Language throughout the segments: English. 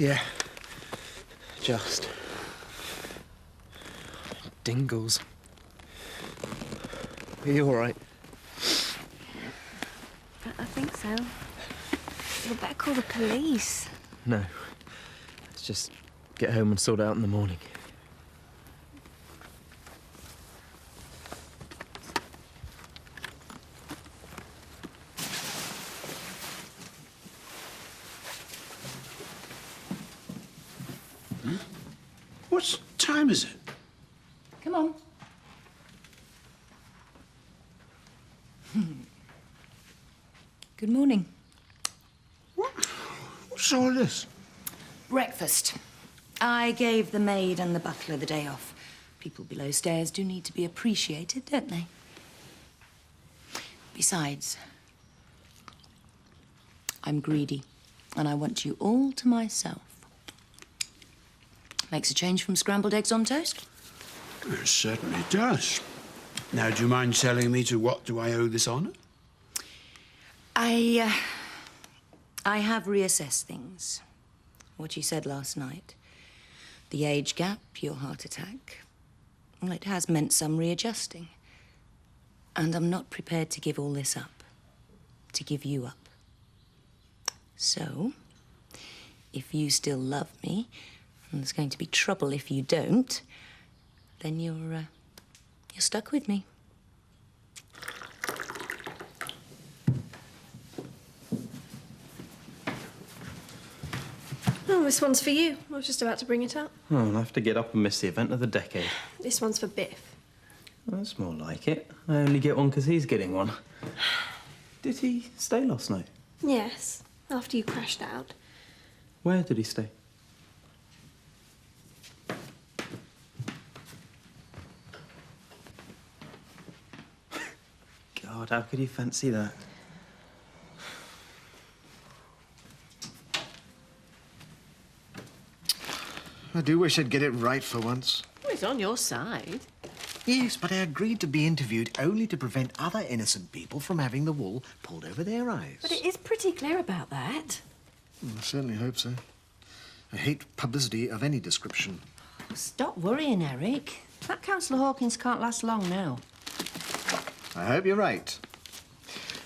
Yeah. Just. Dingles. Are you all right? I think so. We'd better call the police. No. Let's just get home and sort it out in the morning. What time is it? Come on. Good morning. What's all this? Breakfast. I gave the maid and the butler the day off. People below stairs do need to be appreciated, don't they? Besides, I'm greedy, and I want you all to myself. Makes a change from scrambled eggs on toast? It certainly does. Now, do you mind telling me to what do I owe this honour? I have reassessed things. What you said last night. The age gap, your heart attack. Well, it has meant some readjusting. And I'm not prepared to give all this up. To give you up. So, if you still love me, and there's going to be trouble if you don't, then you're stuck with me. Oh, this one's for you. I was just about to bring it up. Oh, I'll have to get up and miss the event of the decade. This one's for Biff. Well, that's more like it. I only get one because he's getting one. Did he stay last night? Yes, after you crashed out. Where did he stay? God, how could you fancy that? I do wish I'd get it right for once. Well, he's on your side. Yes, but I agreed to be interviewed only to prevent other innocent people from having the wool pulled over their eyes. But it is pretty clear about that. I certainly hope so. I hate publicity of any description. Stop worrying, Eric. That Councillor Hawkins can't last long now. I hope you're right.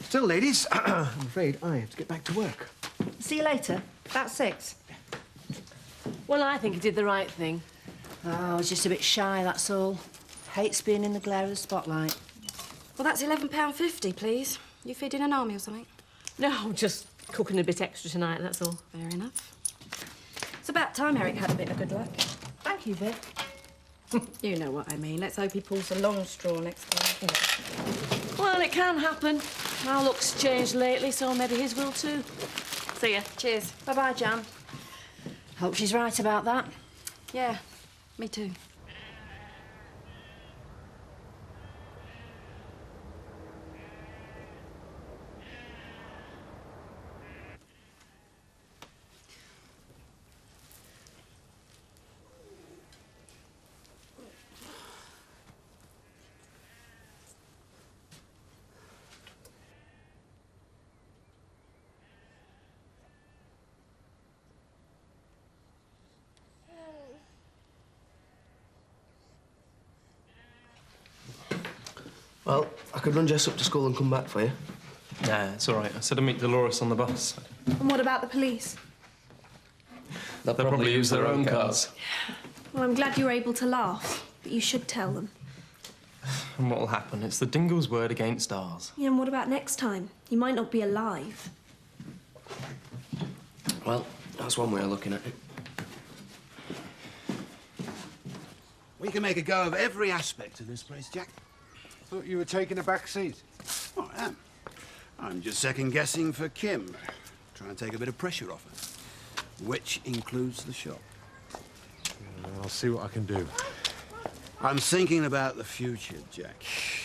Still, ladies, I'm afraid I have to get back to work. See you later. About 6. Well, I think he did the right thing. Oh, I was just a bit shy, that's all. Hates being in the glare of the spotlight. Well, that's £11.50, please. You feeding an army or something? No, just cooking a bit extra tonight, that's all. Fair enough. It's about time Eric had a bit of good luck. Thank you, Vic. You know what I mean. Let's hope he pulls the long straw next time. Well, it can happen. Our luck's changed lately, so maybe his will too. See ya. Cheers. Bye-bye, Jan. Hope she's right about that. Yeah, me too. Well, I could run Jess up to school and come back for you. Nah, it's all right. I said I'd meet Dolores on the bus. And what about the police? They'll probably use their own cars. Well, I'm glad you were able to laugh, but you should tell them. And what'll happen? It's the Dingle's word against ours. Yeah, and what about next time? You might not be alive. Well, that's one way of looking at it. We can make a go of every aspect of this place, Jack. Thought you were taking a back seat. Oh, I am. I'm just second-guessing for Kim. Trying to take a bit of pressure off her. Which includes the shop. Yeah, I'll see what I can do. I'm thinking about the future, Jack.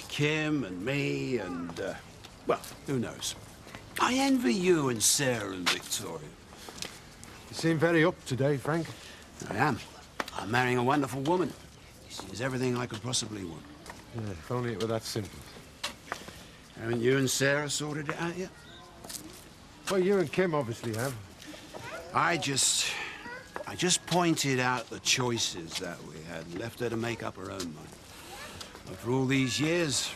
Kim and me and, well, who knows? I envy you and Sarah and Victoria. You seem very up today, Frank. I am. I'm marrying a wonderful woman. She's everything I could possibly want. Yeah, if only it were that simple. Haven't you and Sarah sorted it out yet? Well, you and Kim obviously have. I just I just pointed out the choices that we had and left her to make up her own mind. After all these years,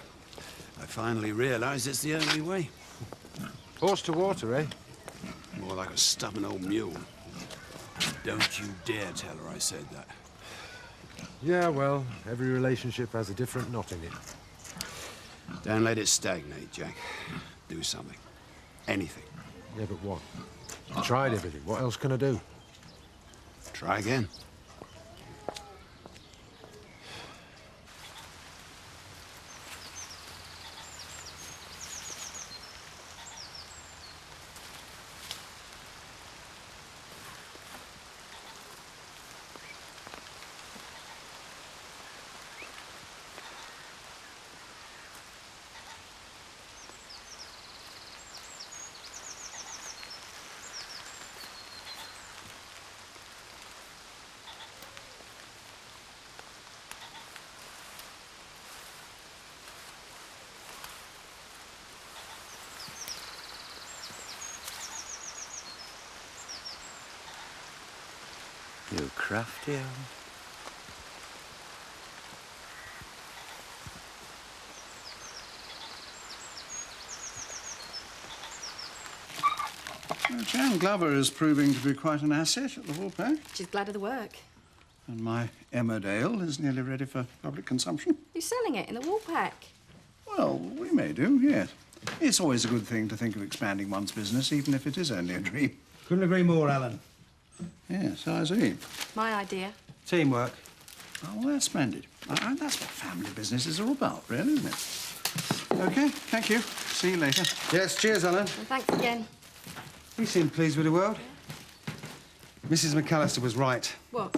I finally realized it's the only way. Horse to water, eh? More like a stubborn old mule. Don't you dare tell her I said that. Yeah, well, every relationship has a different knot in it. Don't let it stagnate, Jack. Do something. Anything. Yeah, but what? I tried everything. What else can I do? Try again. You crafty owl. Well, Jan Glover is proving to be quite an asset at the Woolpack. She's glad of the work. And my Emmerdale is nearly ready for public consumption. You're selling it in the Woolpack. Well, we may do, yes. It's always a good thing to think of expanding one's business, even if it is only a dream. Couldn't agree more, Alan. Yes, I see. My idea. Teamwork. Oh, well, that's splendid. That's what family businesses are about, really, isn't it? OK, thank you. See you later. Yes, cheers, Alan. And thanks again. You seem pleased with the world. Mrs. McAllister was right. What?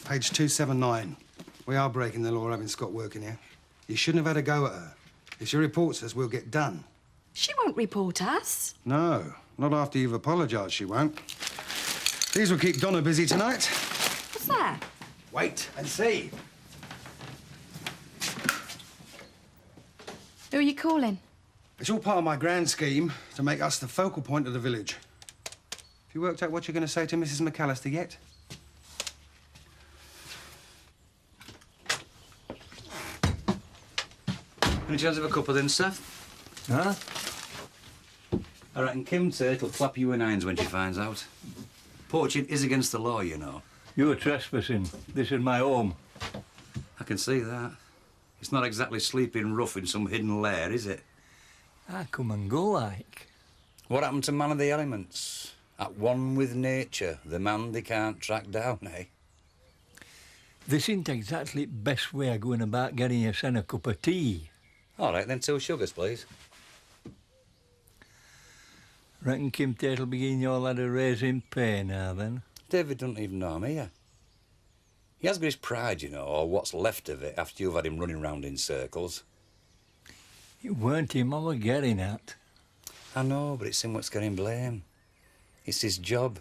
Page 279. We are breaking the law having Scott working here. You shouldn't have had a go at her. If she reports us, we'll get done. She won't report us. No, not after you've apologised, she won't. These will keep Donna busy tonight. What's that? Wait and see. Who are you calling? It's all part of my grand scheme to make us the focal point of the village. Have you worked out what you're going to say to Mrs. McAllister yet? Any chance of a couple then, Seth? Huh? I reckon Kim Tate will clap you in irons when she finds out. Poaching is against the law, you know. You're trespassing. This is my home. I can see that. It's not exactly sleeping rough in some hidden lair, is it? I come and go like. What happened to man of the elements? At one with nature, the man they can't track down, eh? This isn't exactly the best way of going about getting your son a cup of tea. All right, then 2 sugars, please. Reckon Kim Tate'll begin your lad a raising pay now, then? David doesn't even know me, yeah. He has got his pride, you know, or what's left of it after you've had him running round in circles. It weren't him I was getting at. I know, but it's him what's getting blame. It's his job.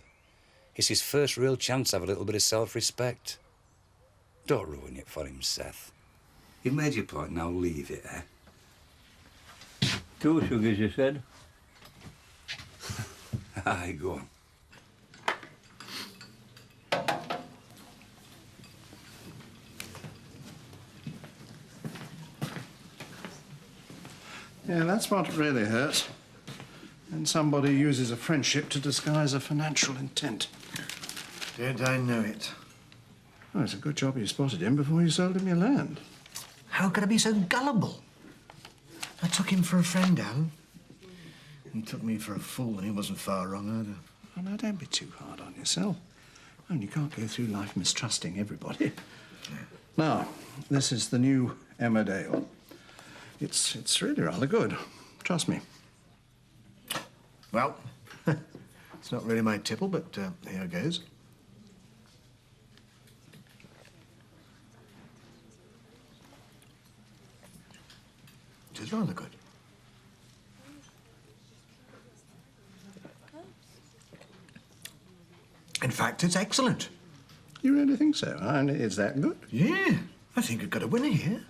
It's his first real chance to have a little bit of self-respect. Don't ruin it for him, Seth. You've made your point, now leave it, eh? 2 sugars, you said? Aye, go on. Yeah, that's what really hurts. When somebody uses a friendship to disguise a financial intent. Did I know it? Oh, it's a good job you spotted him before you sold him your land. How could I be so gullible? I took him for a friend, Alan. He took me for a fool, and he wasn't far wrong either. Oh, now, don't be too hard on yourself. Oh, and you can't go through life mistrusting everybody. Yeah. Now, this is the new Emmerdale. It's really rather good. Trust me. Well, it's not really my tipple, but here goes. It is rather good. In fact, it's excellent. You really think so? And it's that good? Yeah. I think you've got a winner here.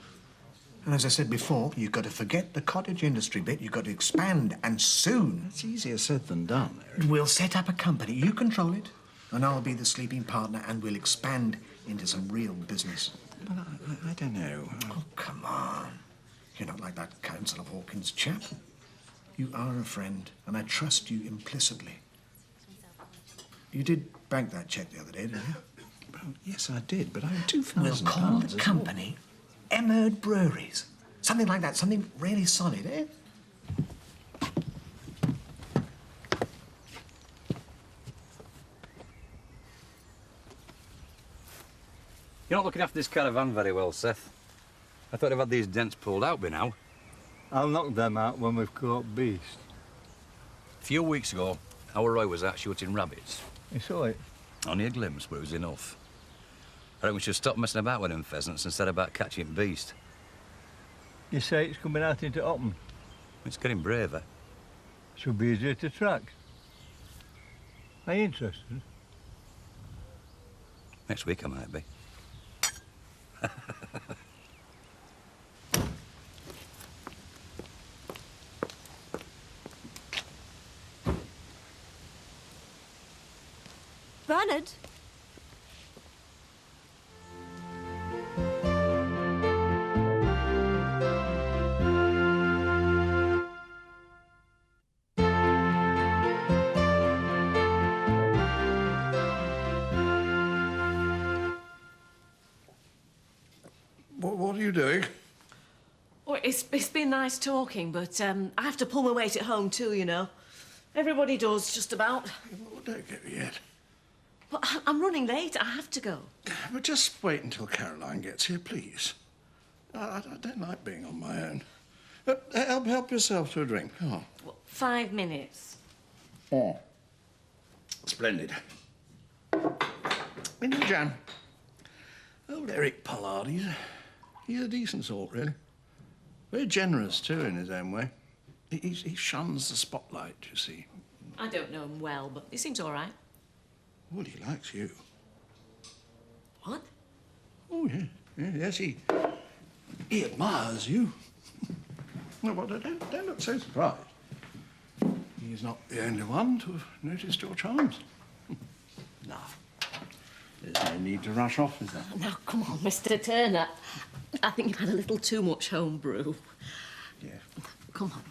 And as I said before, you've got to forget the cottage industry bit. You've got to expand, and soon. It's easier said than done, Eric. We'll set up a company. You control it. and I'll be the sleeping partner, and we'll expand into some real business. Well, I don't know. Oh, come on. You're not like that Councillor Hawkins chap. You are a friend, and I trust you implicitly. You did bank that cheque the other day, didn't you? Well, yes, I did, but I had £2,000. We'll call the company Emmerdale Breweries. Something like that, something really solid, eh? You're not looking after this caravan very well, Seth. I thought I'd had these dents pulled out by now. I'll knock them out when we've caught beast. A few weeks ago, our Roy was out shooting rabbits. You saw it? Only a glimpse, but it was enough. I reckon we should stop messing about with them pheasants and set about catching beast. You say it's coming out into Oppen? It's getting braver. Should be easier to track. Are you interested? Next week I might be. Bernard? What are you doing? Well, it's been nice talking, but I have to pull my weight at home too, you know. Everybody does, just about. Well, don't get me yet. But I'm running late. I have to go. But just wait until Caroline gets here, please. I don't like being on my own. Help yourself to a drink. Come on. Well, 5 minutes. Oh. Splendid. In the jam. Old Eric Pollard, he's a decent sort, really. Very generous, too, in his own way. He shuns the spotlight, you see. I don't know him well, but he seems all right. Well, he likes you. What? Oh, yeah. Yes, he admires you. Well, don't look so surprised. He's not the only one to have noticed your charms. Now, there's no need to rush off, is there? Now, come on, Mr. Turner. I think you've had a little too much homebrew. Yeah. Come on.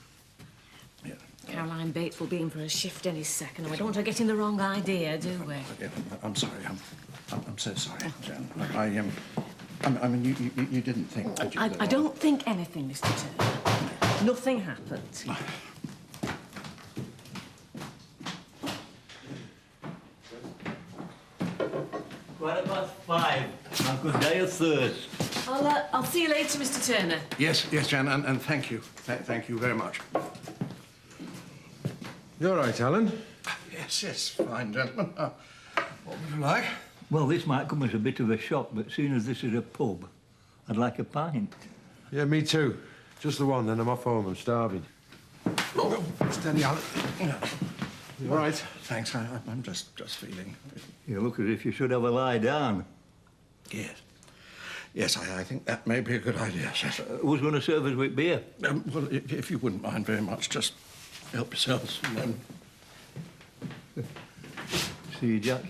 Yeah. Caroline Bates will be in for a shift any second, and we don't want her getting the wrong idea, do we? Yeah, I'm sorry. I'm so sorry, Jan. I mean, you didn't think, did you? I don't think anything, Mr. Turner. Nothing happened. £5. I could die of thirst. I'll see you later, Mr. Turner. Yes, Jan, and thank you. Thank you very much. You all right, Alan? Yes, fine, gentlemen. What would you like? Well, this might come as a bit of a shock, but seeing as this is a pub, I'd like a pint. Yeah, me too. Just the one, then I'm off home. I'm starving. Oh, steady, Alan. You all right? Thanks. I'm just feeling. You look as if you should have a lie down. Yes. Yes, I think that may be a good idea. Yes. Who's going to serve us with beer? Well, if you wouldn't mind very much, just help yourselves. See, Jack,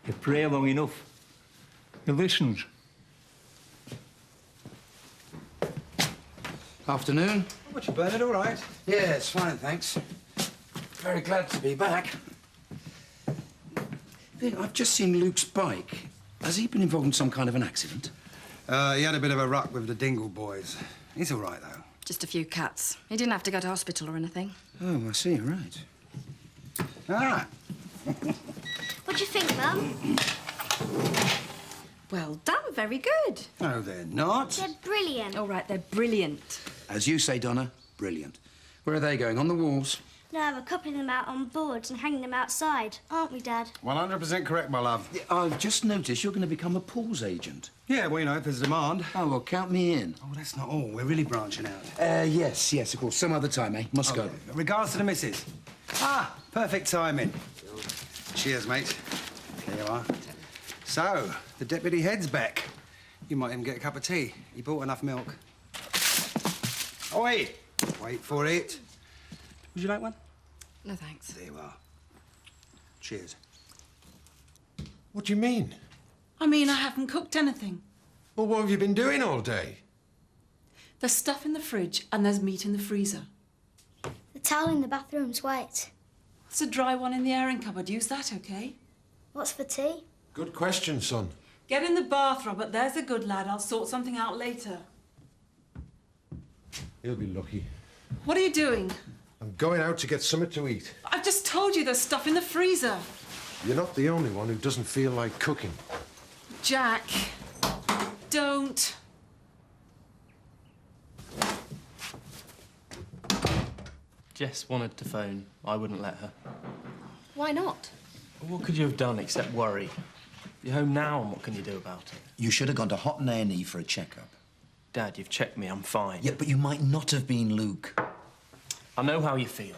you pray long enough, he listens. Afternoon. What's your Bernard, all right? Yeah, it's fine, thanks. Very glad to be back. I've just seen Luke's bike. Has he been involved in some kind of an accident? He had a bit of a ruck with the Dingle boys. He's all right, though. Just a few cuts. He didn't have to go to hospital or anything. Oh, I see, right. Ah. What do you think, Mum? Well done, very good. No, they're not. They're brilliant. All right, they're brilliant. As you say, Donna, brilliant. Where are they going? On the walls? No, we're coupling them out on boards and hanging them outside, aren't we, Dad? 100% correct, my love. Yeah, I've just noticed you're going to become a pools agent. Yeah, well, you know, if there's demand. Oh, well, count me in. Oh, that's not all. We're really branching out. Yes, of course. Some other time, eh? Must go. Regards to the missus. Ah, perfect timing. Cheers, mate. Here you are. So, the deputy head's back. You might even get a cup of tea. He bought enough milk. Oi! Wait for it. Would you like one? No, thanks. There you are. Cheers. What do you mean? I mean, I haven't cooked anything. Well, what have you been doing all day? There's stuff in the fridge and there's meat in the freezer. The towel in the bathroom's wet. There's a dry one in the airing cupboard. Use that, OK? What's for tea? Good question, son. Get in the bath, Robert. There's a good lad. I'll sort something out later. He'll be lucky. What are you doing? I'm going out to get something to eat. I've just told you there's stuff in the freezer. You're not the only one who doesn't feel like cooking. Jack, don't. Jess wanted to phone. I wouldn't let her. Why not? What could you have done except worry? You're home now, and what can you do about it? You should have gone to Hot and A&E for a checkup. Dad, you've checked me. I'm fine. Yeah, but you might not have been Luke. I know how you feel.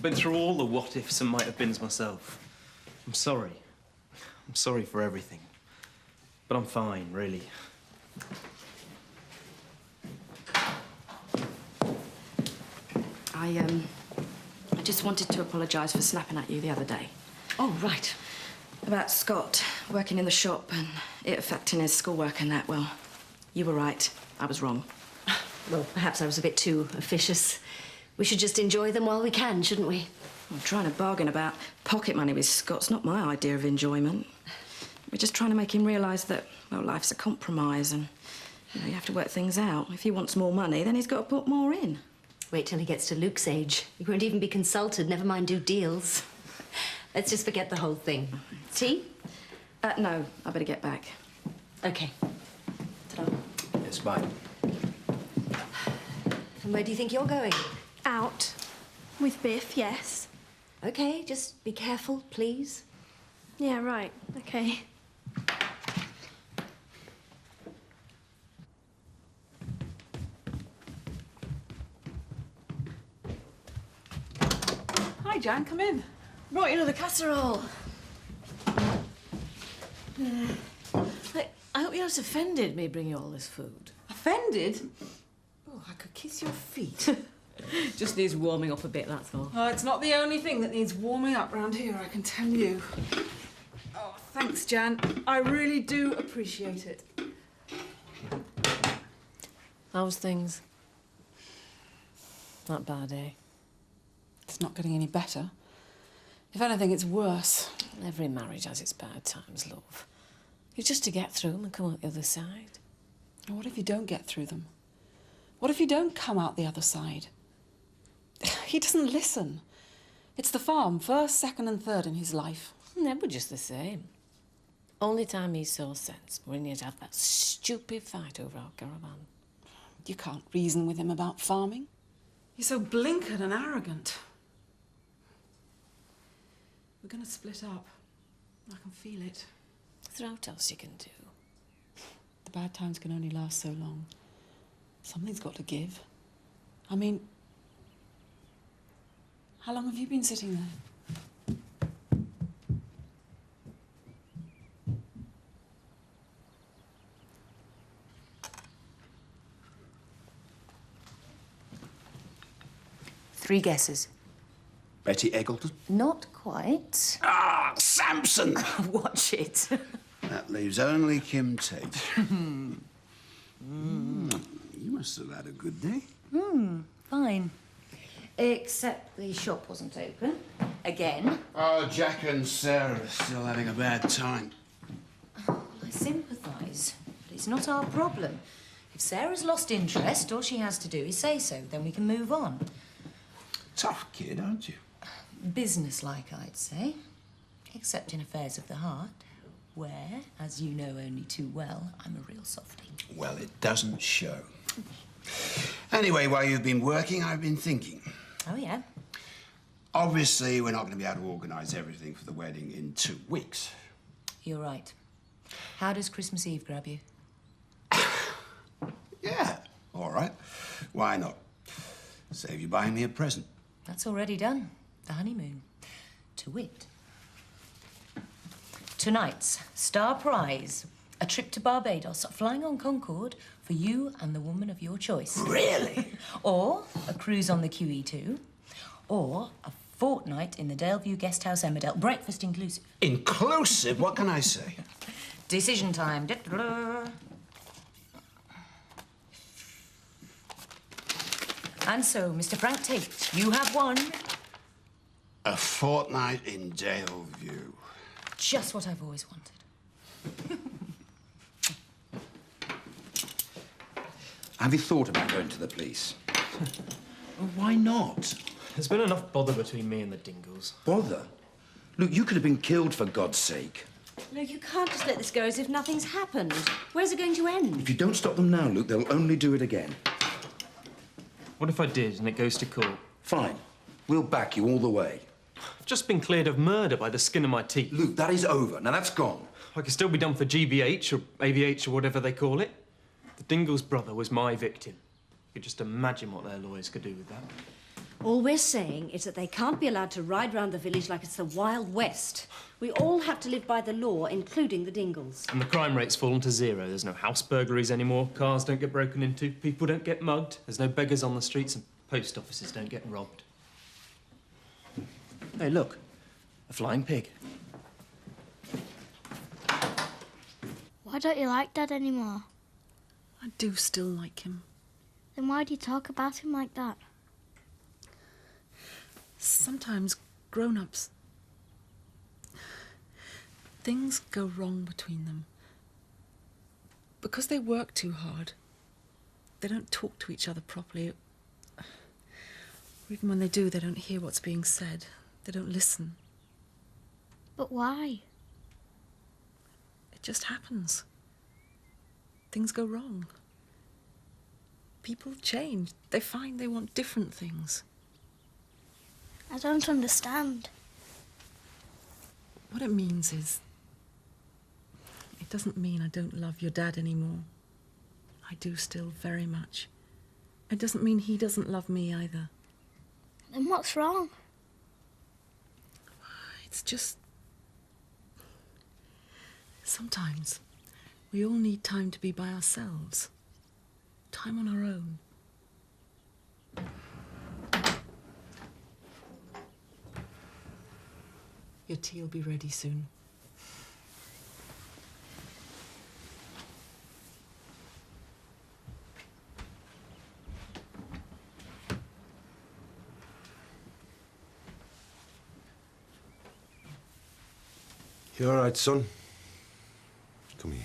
Been through all the what-ifs and might-have-beens myself. I'm sorry. I'm sorry for everything. But I'm fine, really. I just wanted to apologise for snapping at you the other day. Oh, right. About Scott working in the shop and it affecting his schoolwork and that. Well, you were right. I was wrong. Well, perhaps I was a bit too officious. We should just enjoy them while we can, shouldn't we? I'm trying to bargain about pocket money with Scott's not my idea of enjoyment. We're just trying to make him realise that, well, life's a compromise and, you have to work things out. If he wants more money, then he's got to put more in. Wait till he gets to Luke's age. He won't even be consulted, never mind do deals. Let's just forget the whole thing. Tea? No, I better get back. OK. Ta-da. Yes, bye. And where do you think you're going? Out. With Biff, yes. OK, just be careful, please. Yeah, right. OK. Hi, Jan, come in. Brought you another casserole. I hope you're not offended me bringing you all this food. Offended? Oh, I could kiss your feet. Just needs warming up a bit, that's all. Oh, it's not the only thing that needs warming up round here, I can tell you. Oh, thanks, Jan. I really do appreciate it. How's things? Not bad, eh? It's not getting any better. If anything, it's worse. Every marriage has its bad times, love. It's just to get through them and come out the other side. And what if you don't get through them? What if you don't come out the other side? He doesn't listen. It's the farm, first, second and third in his life. Never just the same. Only time he saw sense when he had had that stupid fight over our caravan. You can't reason with him about farming. He's so blinkered and arrogant. We're going to split up. I can feel it. Is there what else you can do? The bad times can only last so long. Something's got to give. I mean, how long have you been sitting there? Three guesses. Betty Eggleton? Not quite. Ah, Samson! Watch it. That leaves only Kim Tate. You must have had a good day. Fine. Except the shop wasn't open. Again. Oh, Jack and Sarah are still having a bad time. I sympathise, but it's not our problem. If Sarah's lost interest, all she has to do is say so, then we can move on. Tough kid, aren't you? Business-like, I'd say. Except in affairs of the heart, where, as you know only too well, I'm a real softie. Well, it doesn't show. Anyway, while you've been working, I've been thinking. Oh, yeah? Obviously, we're not going to be able to organise everything for the wedding in 2 weeks. You're right. How does Christmas Eve grab you? Yeah, all right. Why not? Save you buying me a present. That's already done. The honeymoon. To wit. Tonight's star prize. A trip to Barbados, flying on Concorde, for you and the woman of your choice. Really? Or a cruise on the QE2. Or a Fortnight in the Daleview Guest House, Emmerdale. Breakfast inclusive. Inclusive? What can I say? Decision time. Da-da-da. And so, Mr. Frank Tate, you have won. A fortnight in Daleview. Just what I've always wanted. Have you thought about going to the police? Well, why not? There's been enough bother between me and the Dingles. Bother? Look, you could have been killed, for God's sake. Luke, you can't just let this go as if nothing's happened. Where's it going to end? If you don't stop them now, Luke, they'll only do it again. What if I did and it goes to court? Fine. We'll back you all the way. I've just been cleared of murder by the skin of my teeth. Luke, that is over. Now that's gone. I could still be done for GBH or AVH or whatever they call it. The Dingles' brother was my victim. You could just imagine what their lawyers could do with that. All we're saying is that they can't be allowed to ride round the village like it's the Wild West. We all have to live by the law, including the Dingles. And the crime rate's fallen to zero. There's no house burglaries anymore, cars don't get broken into, people don't get mugged, there's no beggars on the streets, and post offices don't get robbed. Hey, look, a flying pig. Why don't you like Dad anymore? I do still like him. Then why do you talk about him like that? Sometimes grown-ups... things go wrong between them. Because they work too hard, they don't talk to each other properly. Or even when they do, they don't hear what's being said. They don't listen. But why? It just happens. Things go wrong. People change. They find they want different things. I don't understand. What it means is, it doesn't mean I don't love your dad anymore. I do still very much. It doesn't mean he doesn't love me either. Then what's wrong? It's just... sometimes we all need time to be by ourselves. Time on our own. Your tea will be ready soon. You all right, son? Come here.